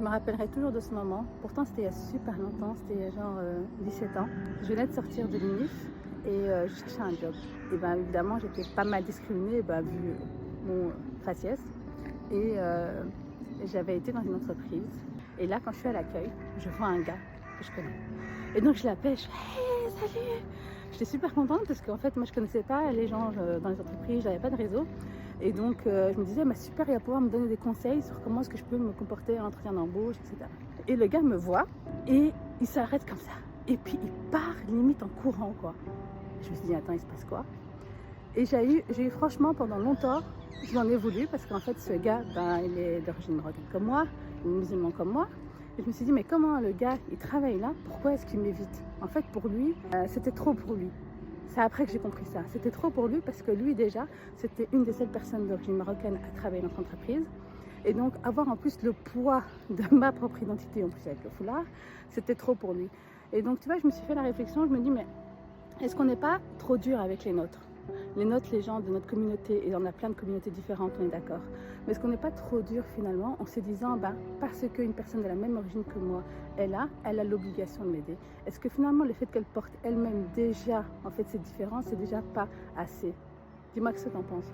Je me rappellerai toujours de ce moment. Pourtant, c'était il y a super longtemps, c'était genre 17 ans. Je venais de sortir de l'UNIF et je cherchais un job. Et bien évidemment, j'étais pas mal discriminée vu mon faciès. Et j'avais été dans une entreprise. Et là, quand je suis à l'accueil, je vois un gars que je connais. Et donc, je l'appelle, je fais hey, salut! J'étais super contente parce qu'en fait, moi, je connaissais pas les gens dans les entreprises, j'avais pas de réseau. Et donc, je me disais, super, il va pouvoir me donner des conseils sur comment est-ce que je peux me comporter en entretien d'embauche, etc. Et le gars me voit et il s'arrête comme ça. Et puis, il part limite en courant, quoi. Je me suis dit, attends, il se passe quoi? Et j'ai eu franchement, pendant longtemps, je l'en ai voulu parce qu'en fait, ce gars, il est d'origine marocaine comme moi, il est musulman comme moi. Et je me suis dit, mais comment le gars, il travaille là? Pourquoi est-ce qu'il m'évite? En fait, pour lui, c'était trop pour lui. C'est après que j'ai compris ça. C'était trop pour lui parce que lui, déjà, c'était une des seules personnes d'origine marocaine à travailler dans notre entreprise. Et donc, avoir en plus le poids de ma propre identité, en plus avec le foulard, c'était trop pour lui. Et donc, tu vois, je me suis fait la réflexion, je me dis, mais est-ce qu'on n'est pas trop dur avec les nôtres? Les nôtres, les gens de notre communauté, et on a plein de communautés différentes, on est d'accord. Mais est-ce qu'on n'est pas trop dur finalement en se disant, parce qu'une personne de la même origine que moi elle a l'obligation de m'aider? Est-ce que finalement le fait qu'elle porte elle-même déjà, en fait, ces différences, c'est déjà pas assez? Dis-moi ce que tu en penses.